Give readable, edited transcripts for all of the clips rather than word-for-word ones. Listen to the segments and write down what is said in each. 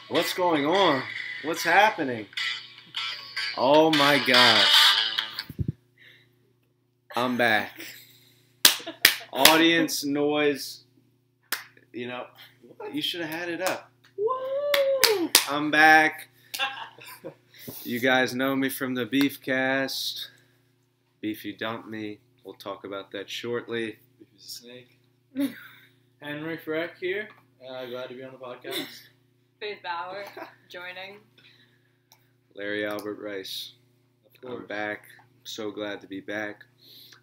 What's going on? What's happening? Oh my gosh. I'm back. Audience noise. You know, you should have had it up. Woo! I'm back. You guys know me from the Beefcast. Beef, you dumped me. We'll talk about that shortly. Beef is a snake. Henry Freck here. Glad to be on the podcast. Faith Bauer joining. Larry Albert Rice. Of course. I'm back. I'm so glad to be back.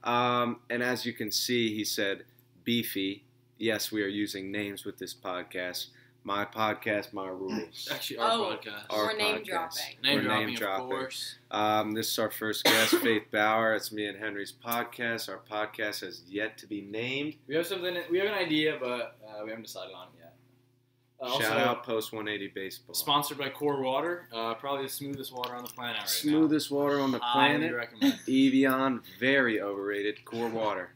And as you can see, he said Beefy. Yes, we are using names with this podcast. My podcast, my rules. Actually, our podcast. Our We're name podcast. dropping. Name dropping, of course. This is our first guest, Faith Bauer. It's me and Henry's podcast. Our podcast has yet to be named. We have an idea, but we haven't decided on it yet. Shout out Post 180 Baseball. Sponsored by Core Water. Probably the smoothest water on the planet right now. Smoothest water on the planet. Highly recommend. Evian, very overrated. Core Water.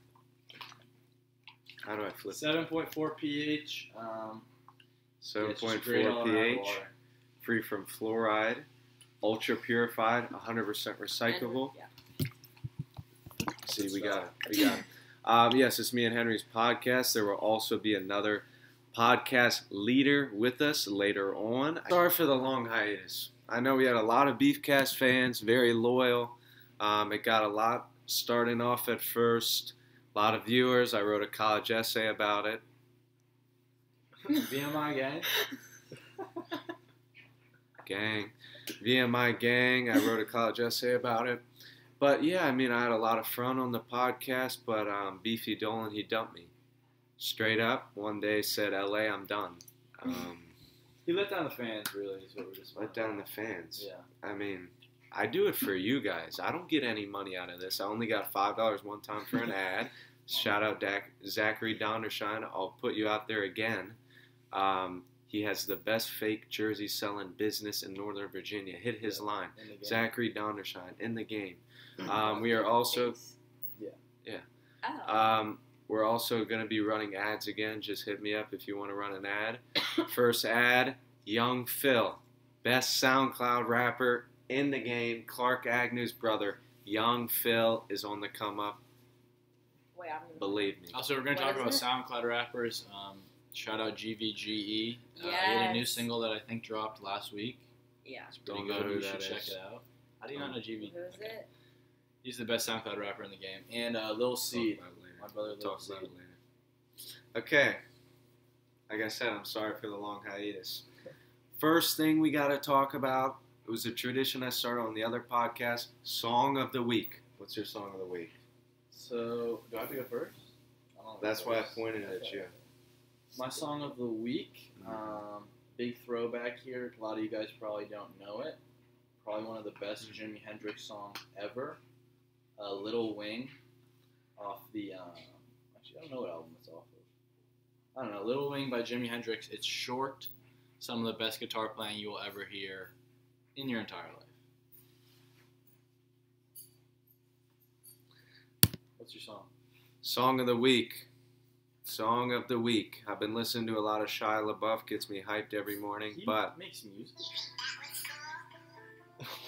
How do I flip it? 7.4 pH. 7.4 pH. Free from fluoride. Ultra purified. 100% recyclable. See, we got it. Yes, it's me and Henry's podcast. There will also be another podcast leader with us later on. Sorry for the long hiatus. I know we had a lot of Beefcast fans, very loyal. It got a lot starting off at first. A lot of viewers. I wrote a college essay about it. VMI gang. Gang. VMI gang. I wrote a college essay about it. But yeah, I mean, I had a lot of fun on the podcast, but Beefy Dolan, he dumped me. Straight up, one day said, LA, I'm done. He let down the fans, really, is what we're just Let down the fans. Yeah. I mean, I do it for you guys. I don't get any money out of this. I only got $5 one time for an ad. Shout out Zachary Dondershine. I'll put you out there again. He has the best fake jersey selling business in Northern Virginia. Hit his line. Zachary Dondershine in the game. We are also... Oh. We're also going to be running ads again. Just hit me up if you want to run an ad. First ad, Young Phil. Best SoundCloud rapper in the game. Clark Agnew's brother. Young Phil is on the come up. Wait, I'm Believe me. Also, we're going to What talk is about it? SoundCloud rappers. Shout out GVGE. He had a new Yes. single that I think dropped last week. Yeah. It's pretty Don't know good. who You should that check is. it out. How do you not know GVGE? Who is it? He's the best SoundCloud rapper in the game. And Lil Seed. My brother Lil Talk Seed. about it later. Okay. Like I said, I'm sorry for the long hiatus. First thing we got to talk about, it was a tradition I started on the other podcast, Song of the Week. What's your Song of the Week? So, do I have to go first? I don't know That's why I first. pointed at you. My song of the week, big throwback here. A lot of you guys probably don't know it. Probably one of the best Jimi Hendrix songs ever. Little Wing, off the. Actually, I don't know what album it's off of. I don't know. Little Wing by Jimi Hendrix. It's short. Some of the best guitar playing you will ever hear in your entire life. What's your song? Song of the Week. Song of the Week. I've been listening to a lot of Shia LaBeouf. Gets me hyped every morning. He But makes music.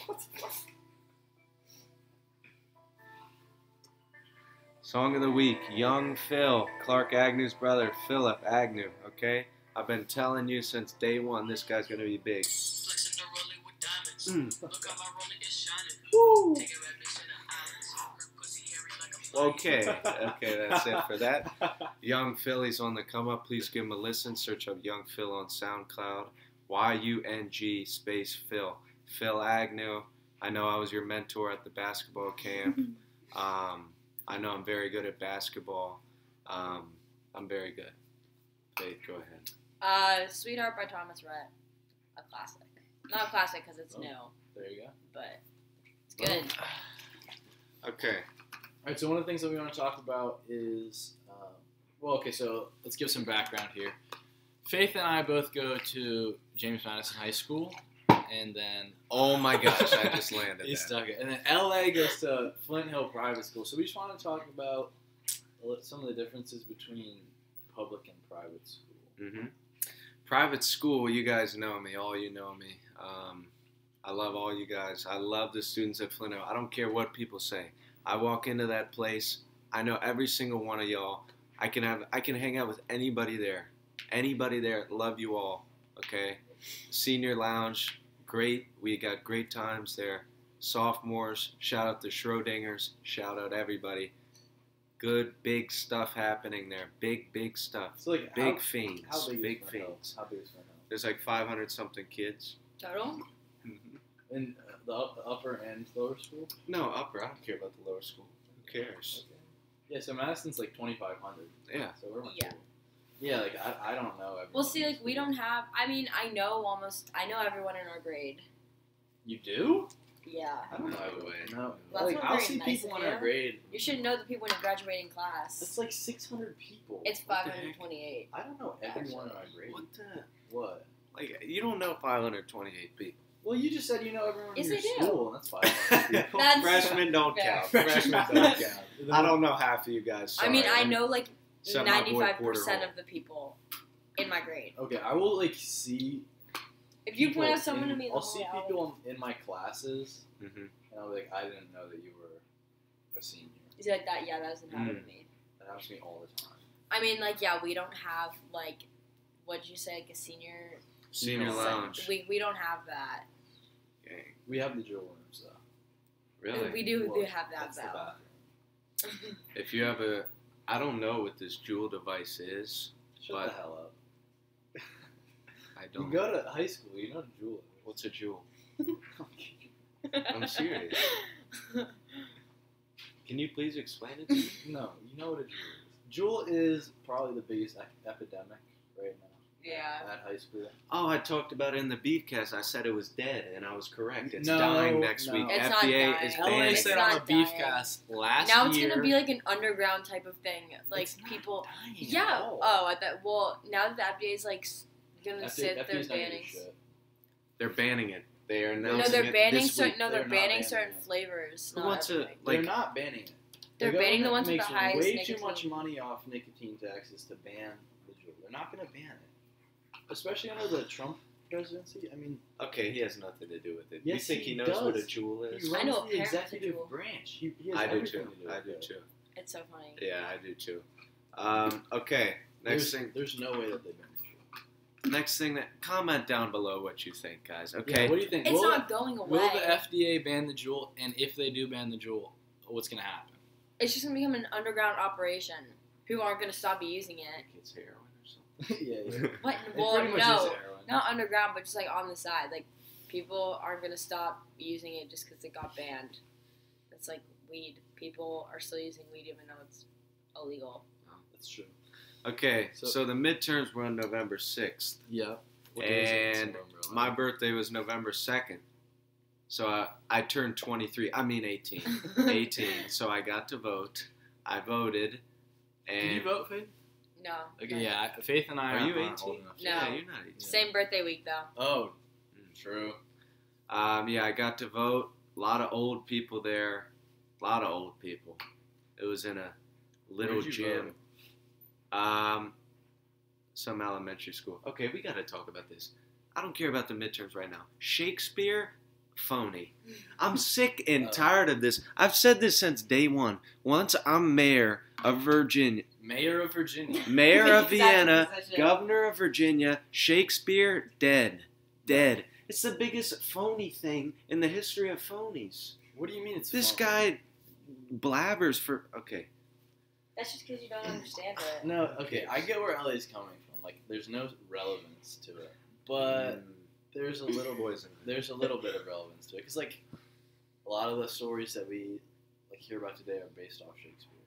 What the fuck? Song of the Week, Young Phil, Clark Agnew's brother, Philip Agnew, okay? I've been telling you since day one, this guy's going to be big. Woo! Okay, that's it for that. Young Phil, he's on the come up. Please give him a listen. Search up Young Phil on SoundCloud. YUNG space Phil. Phil Agnew. I know I was your mentor at the basketball camp. I know I'm very good at basketball. I'm very good. Faith, go ahead. Sweetheart by Thomas Rhett. A classic. Not a classic because it's new, There you go. but it's good. Okay. All right, so one of the things that we want to talk about is, so let's give some background here. Faith and I both go to James Madison High School, and then... Oh my gosh, I just landed He that. stuck it. And then LA goes to Flint Hill Private School. So we just want to talk about some of the differences between public and private school. Mm-hmm. Private school, you guys know me. All you know me. I love all you guys. I love the students at Flint. I don't care what people say. I walk into that place. I know every single one of y'all. I can hang out with anybody there. Anybody there. Love you all. Okay. Senior lounge, great. We got great times there. Sophomores, shout out the Schrodingers. Shout out everybody. Good big stuff happening there. Big stuff. So like big fiends. How big big is Flint Hill? fiends. How big is Flint Hill? There's like 500 something kids. Total? In the upper and lower school? No, upper. I don't care about the lower school. Who cares? Okay. Yeah, so Madison's like 2,500. Yeah. So we're much Yeah. bigger. Yeah, like I don't know everyone. Well, see, like we don't have. I mean, I know everyone in our grade. You do? Yeah. I don't know. No way. No. That's Like not I'll very see nice people of in our you. grade. You should know the people in your graduating class. That's like 600 people. It's What the heck? 528. I don't know everyone in our grade. What the? What? Like, you don't know 528 people. Well, you just said you know everyone Yes, in your I do. school, and that's 500 people. That's Freshmen don't fair. count. Freshmen don't count. I don't know half of you guys. I mean, sorry. I know like Except my boy 95% Porterhole. of the people in my grade. Okay, I will like see. If you people point out someone in- to me, I'll see I'll- people in my classes, Mhm. and I'll be like, I didn't know that you were a senior. Is it like that? Yeah, that doesn't happen to me. That happens to me all the time. I mean, like, yeah, we don't have like, what'd you say, like a senior? Senior lounge. We don't have that. Gang. We have the drill rooms though. Really? We do Well, have that That's the though. bathroom. If you have a, I don't know what this Juul device is. Shut But- the hell up. I You don't. go to high school, you know the jewel. What's a Juul? I'm serious. Can you please explain it to me? No, you know what a jewel is. Jewel is probably the biggest epidemic right now Yeah. at high school. Oh, I talked about it in the Beefcast. I said it was dead, and I was correct. It's No, dying next no. week. It's not FDA dying. is LA banning It's it. not dying. last Now it's gonna be like an underground type of thing. Like It's not people. dying at Yeah. all. Oh, I thought. Well, now that the FDA is like gonna FDA's say that they're not gonna do banning. shit. They're banning it. They are No, announcing they're it banning this certain. week. No, they're They're not banning banning certain it. flavors. Who not wants to, everything. They're like, not banning it. They're The banning the government ones with the makes highest way nicotine. too much money off nicotine taxes to ban the jewel. They're not going to ban it, especially under the Trump presidency. I mean, Okay, he has nothing to do with it. Yes, you think he he knows what a does. Juul he is? runs I know a the parent with a executive jewel. branch. He has I do everything too. to do I with do it. too. It's so funny. Yeah, I do too. Okay, next thing. There's no way that they ban the jewel. Next thing that comment down below what you think, guys. Yeah, Okay. what do you think? It's will, not going away. will the FDA ban the jewel? And if they do ban the jewel, what's going to happen? It's just gonna become an underground operation. People aren't gonna stop using it. It's heroin or something. yeah. What? It Well, pretty much is no, heroin. not underground, but just like on the side. Like people aren't gonna stop using it just because it got banned. It's like weed. People are still using weed even though it's illegal. That's true. Okay, So- so the midterms were on November 6th. Yeah. And my birthday was November 2nd. So I turned 23. I mean 18. 18. So I got to vote. I voted. And Did you vote, Faith? No. Okay, yeah. Faith and I Are you aren't old 18? enough. No. Yeah, you're not 18. Same birthday week though. Oh, true. Yeah, I got to vote. A lot of old people there. A lot of old people. It was in a little Where'd you gym. Some elementary school. Okay, we got to talk about this. I don't care about the midterms right now. Shakespeare, phony. I'm sick and tired of this. I've said this since day one. Once I'm mayor of Virginia, Mayor of Virginia. mayor of Exactly, Vienna, position. governor of Virginia, Shakespeare, dead. Dead. It's the biggest phony thing in the history of phonies. What do you mean it's This phony? guy blabbers for... Okay. That's just because you don't understand it. No, okay, I get where LA's coming from. Like, there's no relevance to it, but there's a little Poison. there's a little bit of relevance to it because, like, a lot of the stories that we like hear about today are based off Shakespeare.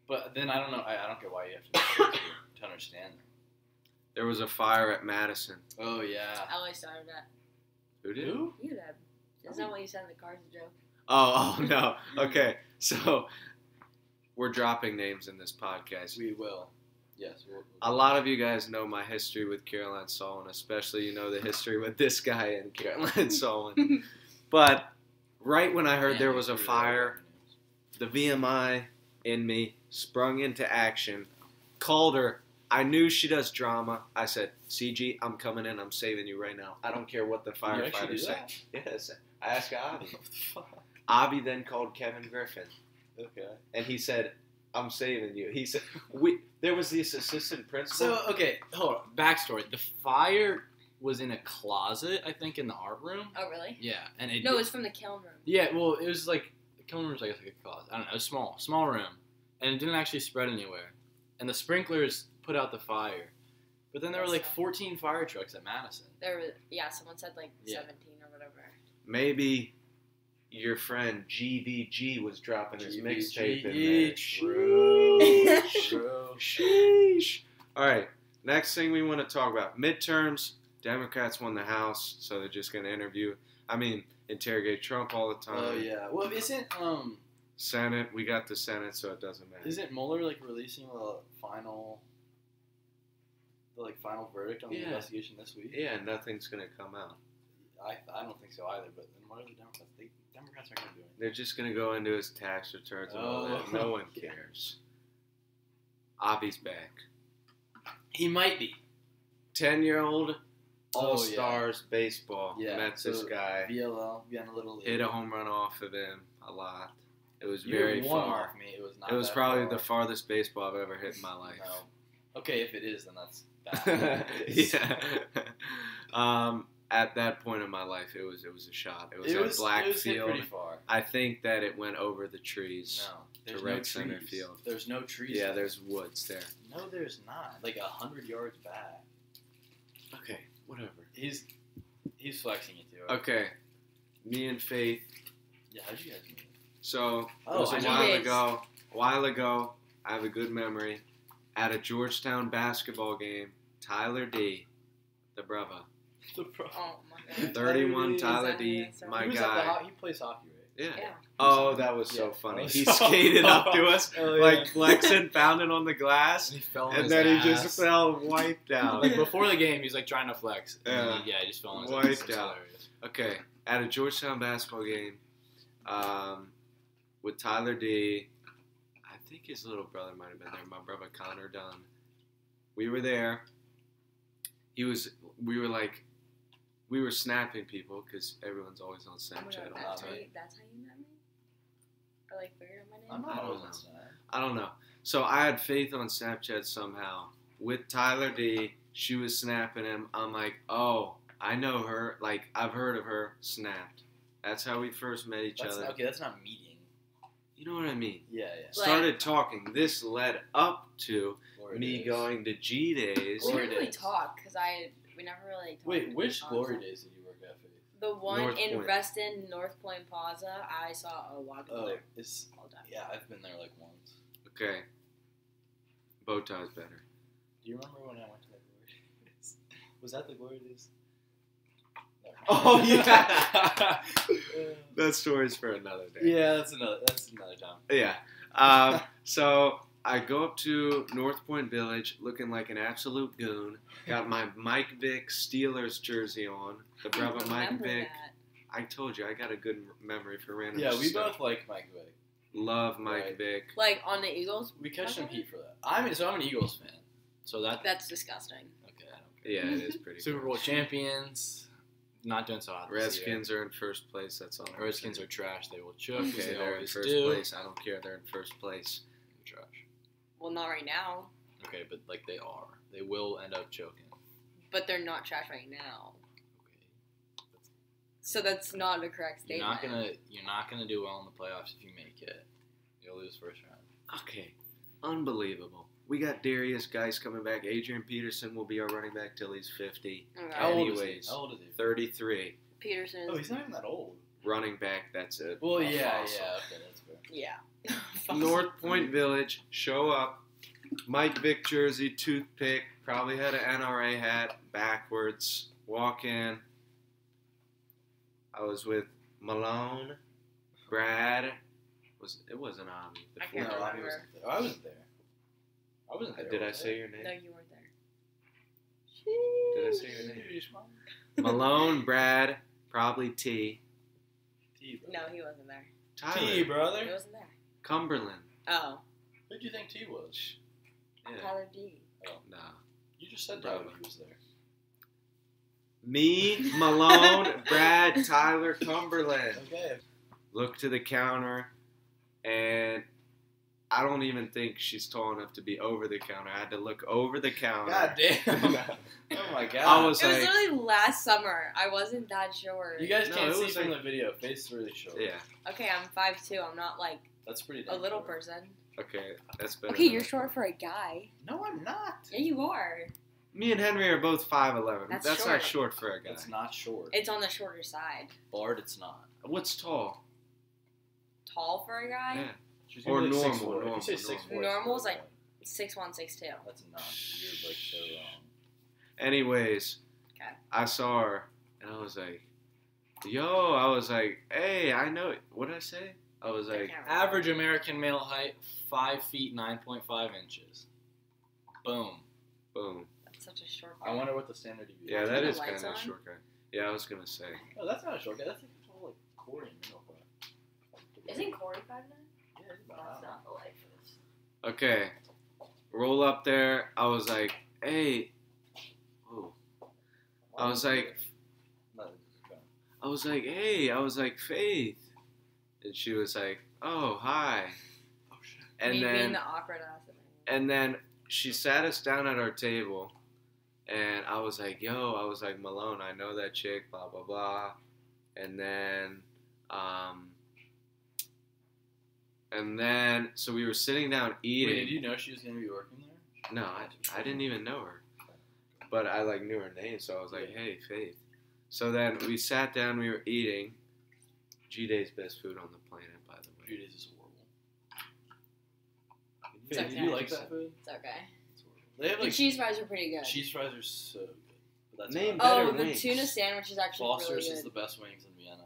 But then I don't know. I don't get why you have to know Shakespeare to understand them. There was a fire at Madison. Oh yeah. Ellie started that. Who did? Who? You did. That's not what you said in the car's a joke. Oh, no. Okay, so we're dropping names in this podcast. We will. Yes. A lot of you guys know my history with Caroline Solon, especially you know the history with this guy and Caroline Solon. But right when I heard there was a fire, the VMI in me sprung into action, called her I knew she does drama. I said, CG, I'm coming in. I'm saving you right now. I don't care what the firefighters say. Yes. I asked Avi. Avi then called Kevin Griffin. Okay. And he said, I'm saving you. He said, there was this assistant principal. So, okay, hold on. Backstory. The fire was in a closet, I think, in the art room. Oh, really? Yeah. And No, it was from the kiln room. Yeah, well, it was like, the kiln room was, I guess, like a closet. I don't know. It was small room. And it didn't actually spread anywhere. And the sprinklers put out the fire. But then there were like 14 fire trucks at Madison. Someone said like 17 or whatever. Maybe your friend GVG was dropping his mixtape in there. True. Sheesh. All right, next thing we want to talk about. Midterms. Democrats won the House, so they're just going to interrogate Trump all the time. Oh, yeah. Well, isn't, Senate, we got the Senate, so it doesn't matter. Isn't Mueller, like, releasing the final verdict on the investigation this week? Yeah, nothing's going to come out. I don't think so either, but then what are the Democrats? Democrats aren't going to do anything. They're just going to go into his tax returns and all that. No one cares. Avi's back. He might be. 10-year-old All-Stars baseball. Yeah. Met this guy. VLL, being a little... Hit a home run off of him a lot. It was very far. Off me. It was not. It was that probably far. the farthest baseball I've ever hit in my life. No. Okay, if it is, then that's bad. Yeah. At that point in my life, it was a shot. It was a black field. Hit pretty far. I think that it went over the trees. No, there's to no right trees. center field. There's no trees. Yeah, there. there's woods there. No, there's not. Like 100 yards back. Okay, whatever. He's flexing it too. Okay, me and Faith. Yeah, how'd you guys meet? So it Oh, was I a know. while ago. I have a good memory. At a Georgetown basketball game, Tyler D, the brother. Oh my god. 31 Tyler D, my He guy. he plays hockey, right? Yeah. Oh, that was so Yeah. funny. That He was so skated up to us, Oh, yeah. like flexing, pounding on the glass, And he fell on and his then ass. he just fell wiped out. Like before the game, he's like trying to flex. Yeah. And he just fell on his Wiped ass. It's out. hilarious. Okay, at a Georgetown basketball game, with Tyler D, I think his little brother might have been there. My brother Connor Dunn. We were there. We were snapping people because everyone's always on Oh my Snapchat god, all the time. that's how you met me? Or like figured out my name? I'm not I don't always know. on Snap. I don't know. So I had Faith on Snapchat somehow with Tyler D. She was snapping him. I'm like, oh, I know her. Like, I've heard of her. Snapped. That's how we first met each other. Okay, that's not meeting. You know what I mean? Yeah. Started talking. This led up to Glory me days. going to G Days. We Glory didn't really days. talk because we never really talked. Wait, which on Glory Snap. days did you work at, Faith? The one North in Point. Reston, North Point Plaza. I saw a lot of people Oh, there it's all the time. yeah. I've been there like once. Okay. Bow tie's better. Do you remember when I went to that Glory days? Was that the Glory days? No. Oh, yeah. That story's for another day. Yeah, that's another time. Yeah. So I go up to North Point Village looking like an absolute goon. Got my Mike Vick Steelers jersey on. The brother Mike Remember Vick. that. I told you, I got a good memory for random Yeah, we stuff. both like Mike Vick. Love Mike Right. Vick. Like on the Eagles. We catch some heat for that. I'm an Eagles fan, so that's That's disgusting. okay. I don't care. Yeah, it is pretty Super good. Bowl champions, not doing so hot. this year. Redskins are in first place, that's all. I'm Redskins saying. are trash. They will choke. Okay, They they're in always first do. place. I don't care. They're in first place. They're trash. Well, not right now, Okay, but like they are. They will end up choking. but they're not trash right now. Okay. So that's not a correct You're statement. not gonna do well in the playoffs if you make it. You'll lose first round. Okay, unbelievable. We got Darius Geis coming back. Adrian Peterson will be our running back till he's 50. Okay. How old Anyways, is he? How old is he? 33. Peterson. Oh, he's not even that old. Running back, that's it. Well, A yeah, fossil. okay, that's fair. Yeah. North Point Village, show up. Mike Vick jersey, toothpick, probably had an NRA hat, backwards, walk in. I was with Malone, Brad. It wasn't Avi. I can't No, remember. I wasn't there. I wasn't there. I wasn't there. Did I was say your name? No, you weren't there. Did I say your name? Malone, Brad, probably T. T, brother. No, he wasn't there. Tyler, T, brother. He wasn't there. Cumberland. Oh, Who do you think T was? Yeah. Tyler D. Oh. Nah. You just said Bro. that when he was there. Me, Malone, Brad, Tyler, Cumberland. Okay. Look to the counter, and I don't even think she's tall enough to be over the counter. I had to look over the counter. God damn. Oh my god. I was It was like, literally last summer. I wasn't that short. You guys No, can't it see was from like- the video. Face is really short. yeah, Okay, I'm 5'2". I'm not like That's pretty a damn little short. person. okay, that's better. Okay, than you're I short thought. for a guy. No, I'm not. Yeah, you are. Me and Henry are both 5'11". That's That's short. not short for a guy. It's not short. It's on the shorter side. Bard, it's not. What's tall? Tall for a guy? Yeah. She's Or gonna be like normal, 6'4". If normal, you say 6'4", it's Normal's really like 6'1", 6'2". bad. That's not. You're like so wrong. Anyways, Okay. I saw her, and I was like, yo, I was like, hey, I know it. What did I say? I was I like, can't remember. Average American male height, 5 feet 9.5 inches. Boom. boom. That's such a short I guy. wonder what the standard deviation. Yeah, Turn that the is kind lights of a on? short guy. Yeah, I was going to say. Oh, that's not a short guy. That's like a tall, like Corey in middle class. Isn't Corey 5'9"? Yeah, he's That's about not the light for this. Okay, roll up there. I was like, hey. Whoa. I was like, hey. I was like, Faith. And she was like, oh, hi. Oh shit. And Me being then, the awkward ass. and then she sat us down at our table. And I was like, yo, I was like, Malone, I know that chick, blah, blah, blah. And then, so we were sitting down eating. Wait, did you know she was gonna be working there? No, I didn't even know her. But I, like, knew her name, so I was like, Yeah. hey, Faith. So then we sat down, we were eating. G-Day's best food on the planet, by the way. 3 days is horrible. It's Faith, okay. did you like that food? It's okay. It's horrible. They have The like cheese fries are pretty good. cheese fries are so good. But that's Name about it. better Oh, the wings. tuna sandwich is actually Foster's really is good. the best wings in Vienna.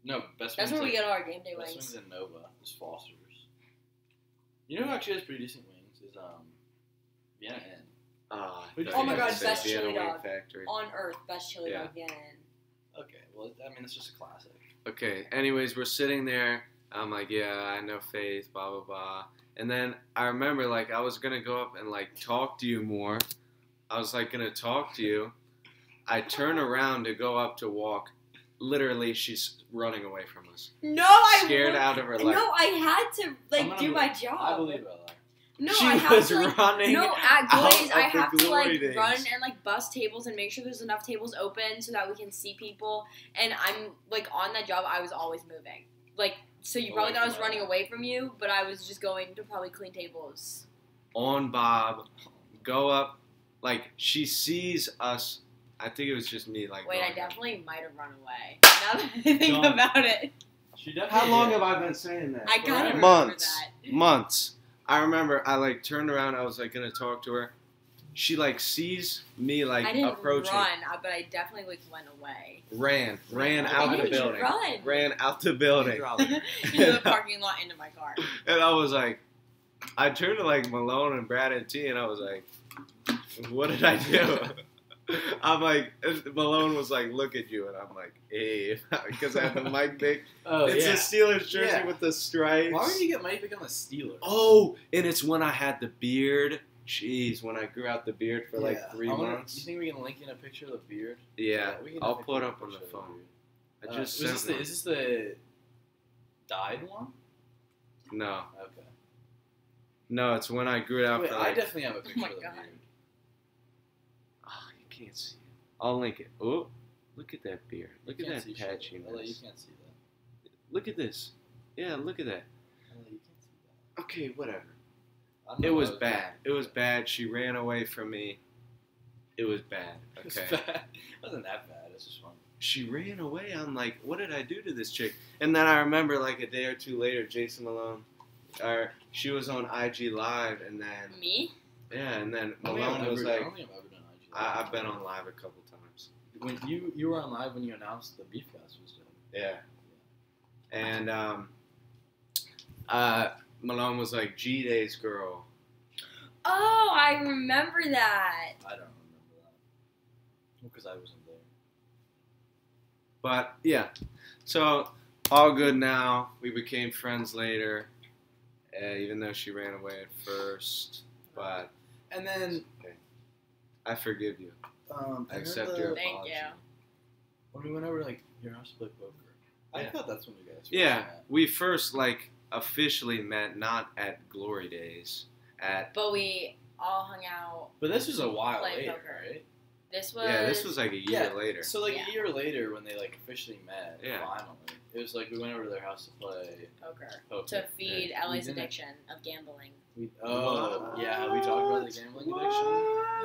No, best That's wings. where we like, get all our game day best wings. wings in Nova is Foster's. You know who actually has pretty decent wings is Vienna Inn. Oh my God, best Vienna chili Wing dog. Factory. On Earth, best chili Yeah. dog Vienna Inn. Okay, well I mean it's just a classic. Okay, anyways, we're sitting there. I'm like, yeah, I know Faith, blah, blah, blah. And then I remember, like, I was going to go up and, like, talk to you more. I was, like, going to talk to you. I turn around to go up to walk. Literally, she's running away from us. No, I Scared wa- out of her life. No, I had to I'm like gonna do be- my job. I believe that. No, she I have was to like, running no at out Glory's. I of have the to like Glory days. run and like bus tables and make sure there's enough tables open so that we can see people. And I'm like on that job. I was always moving. Like so, you probably Away thought I was from running her. away from you, but I was just going to probably clean tables. On Bob, go up. Like, she sees us. I think it was just me, like, Wait, I going up. definitely might have run away. Now that I think Don't. about it, She definitely How long did. have I been saying that? I kind of remember Months. that. Months. I remember I, like, turned around. I was, like, going to talk to her. She, like, sees me, like, I didn't approaching. run, but I definitely like went away. Ran Why out the didn't you building. run? Ran out the building. Into the parking lot, into my car. And I was like, I turned to, like, Malone and Brad and T, and I was like, what did I do? I'm like, Malone was like, look at you. And I'm like, hey, because I have the Mike Vick. Oh It's yeah. a Steelers jersey Yeah. with the stripes. Why would you get Mike Vick on the Steelers? Oh, and it's when I had the beard. Jeez, when I grew out the beard for like Yeah. 3 I wonder- months. You think we can link in a picture of the beard? Yeah, we can I'll link put in a up on the picture of phone. beard. I just is sent one. this the dyed one? No, Okay. no, it's when I grew it out Wait, for I like. definitely have a picture my of the God. beard. Oh, you can't see it. I'll link it. Oh, look at that beard. Look You at can't that see shit. patchiness. LA, you can't see that. Look at this. Yeah, look at that. LA, you can't see that. Okay, whatever. I don't It know was why bad. It was bad. She ran away from me. It was bad. It was Okay. bad. It wasn't that bad. It's just fun. She ran away. I'm like, what did I do to this chick? And then I remember like a day or two later, Jason Malone, she was on IG Live, and then Me? yeah, and then I don't think Malone I've was ever- like, I don't think I've ever done IG. I've been on live a couple times. When you were on live when you announced the Beefcast was done. Yeah. And Malone was like, G-Day's girl. Oh, I remember that. I don't remember that. Because I wasn't there. But yeah, so all good now. We became friends later, even though she ran away at first. But And then I forgive you. and I accept then your Thank apology. you. when we went over to, like, your house to play poker. I Yeah. thought that's when you guys first Yeah, met. we first officially met not at Glory Days. But we all hung out. But this was a while Play later, poker. right? This was. Yeah, this was like a year Yeah, later. So like Yeah. a year later, when they like officially met, Yeah. finally, it was like we went over to their house to play poker poker. to feed Yeah. LA's We didn't- addiction of gambling. Oh yeah, we talked about the gambling addiction.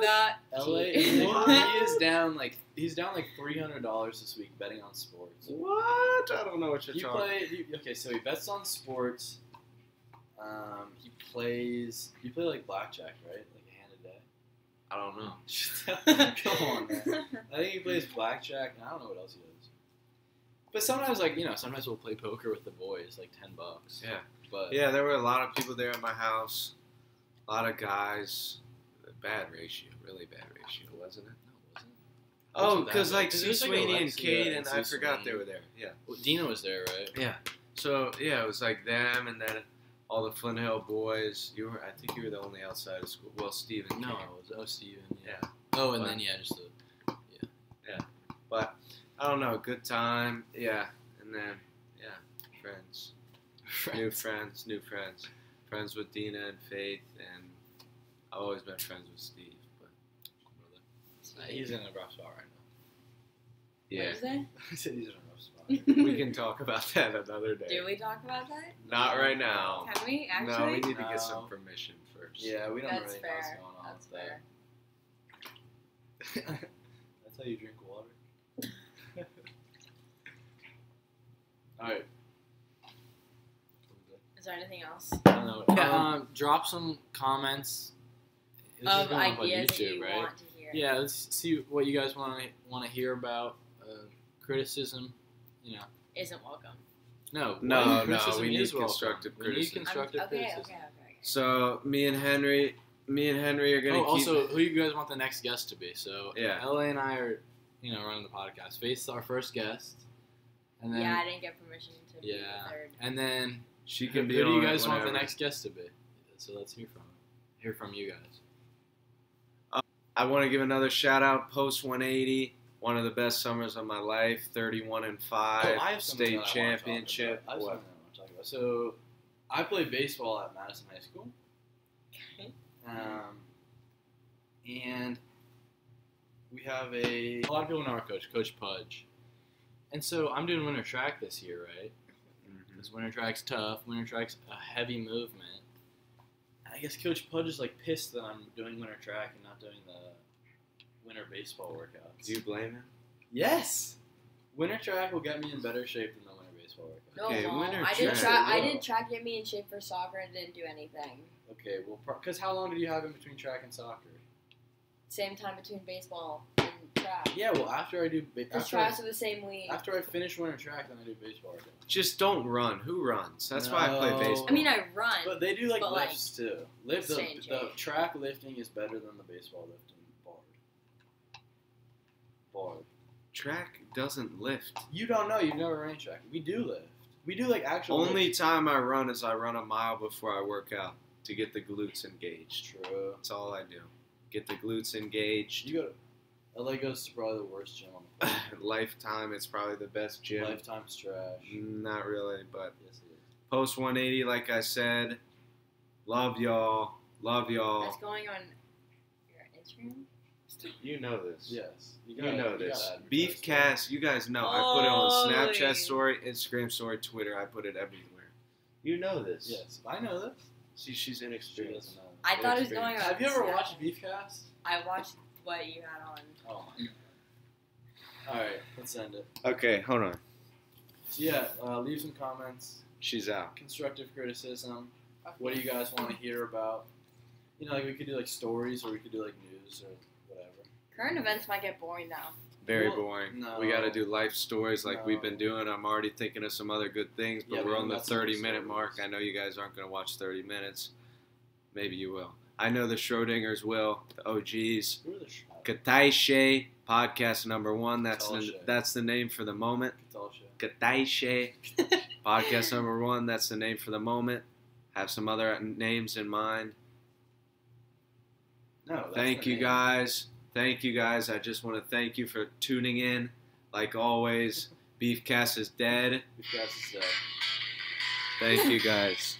The LA, What? he is down like $300 this week betting on sports. What? I don't know what you're You talking. play okay, so he bets on sports. He plays. You play like blackjack, right? Like a hand a day. I don't know. Come on, man. I think he plays blackjack, and I don't know what else he does. But sometimes, sometimes we'll play poker with the boys, like $10. Yeah. But Yeah, there were a lot of people there at my house. A lot of guys. Bad ratio, really bad ratio, wasn't it? No, it wasn't. Oh, Wasn't that because bad. like 'Cause C. it was, like, Sweeney and Alexia Kate and and C. I forgot they Sweeney. were there. Yeah. Well, Dina was there, right? Yeah. So yeah, it was like them and then all the Flint Hill boys. I think you were the only outside of school. Well, Steven. No, came. it was Steven. Yeah. Yeah. Oh, and But- then just the. But I don't know. Good time. Yeah. And then friends. New friends. Friends with Dina and Faith, and I've always been friends with Steve. But He's in a rough spot right yeah, What is it? I said he's in a rough spot. we can talk about that another day. Do we talk about that? Not right now. Can we actually? No, we need to No. get some permission first. Yeah, we don't That's really know what's fair. going on That's with fair. that. That's how you drink water. All right. Is there anything else? I don't know. Yeah, drop some comments. This is Of going up on ideas that YouTube, you right? want to hear. Yeah, let's see what you guys want to hear about criticism. Isn't welcome. No, No, criticism we need is welcome. constructive We need criticism. constructive Okay. criticism. So me and Henry are gonna Oh, keep. also, who you guys want the next guest to be? So Yeah. LA and I are, running the podcast. Faith's our first guest, and then Yeah, I didn't get permission to be Yeah. the third. and then She who can be do you on guys want the whenever. next guest to be? So let's hear from you guys. I want to give another shout out. Post 180, one of the best summers of my life. 31-5, I have something state that I wanna talk championship. about. I have What? something I want to talk about. So, I played baseball at Madison High School, Okay. and we have a lot of people know our coach, Coach Pudge, and so I'm doing winter track this year, right? Mhm. Because winter track's tough. Winter track's a heavy movement. And I guess Coach Pudge is like pissed that I'm doing winter track and not doing the winter baseball workouts. Do you blame him? Yes. Winter track will get me in better shape than the winter baseball workouts. No, Okay, it won't. winter I did track. I did track get me in shape for soccer and didn't do anything. Okay, well, because how long did you have in between track and soccer? Same time between baseball and track. Yeah, well, after I do, Because tracks are the same week. after I finish winter track, then I do baseball workouts. Just don't run. Who runs? That's why I play No. baseball. I mean, I run. But they do like But, like, lifts too. Lift the same change. track lifting is better than the baseball lifting. Bard. Track doesn't lift. You don't know. You've never ran track. We do lift. We do like actual. Only lift. time I run is I run a mile before I work out to get the glutes engaged. True. That's all I do. Get the glutes engaged. You go. LA goes to probably the worst gym on the planet. Lifetime, it's probably the best gym. Lifetime's trash. Not really, but Yes, it is. Post 180, like I said. Love y'all. Love y'all. That's going on your Instagram. You know this. Yes. You know this. gotta advertise Beefcast, you guys know. I put it on Holy. Snapchat story, Instagram story, Twitter. I put it everywhere. You know this. that. Yes, I know this. See, she's She inexperienced. doesn't know. I thought it was going on. Have you ever Snapchat. watched Beefcast? I watched what you had on. Oh my god. Alright, let's end it. Okay, hold on. So yeah, leave some comments, She's out. constructive criticism. What do you guys want to hear about? Like we could do like stories, or we could do like news or whatever. Current events might get boring now. Very Well, boring. no. We got to do life stories like we've been No. doing. I'm already thinking of some other good things, but Yeah, we're we on the got some good 30-minute mark. stories. I know you guys aren't going to watch 30 minutes. Maybe you will. I know the Schrodingers will. The OGs. Who are the Katalashe Podcast number 1. Katalashe. That's the name for the moment. Katalashe. Katalashe Podcast number 1. That's the name for the moment. Have some other names in mind. No. That's Thank the you name. guys. Thank you guys. I just want to thank you for tuning in. Like always, Beefcast is dead. We've got to say. Thank you guys.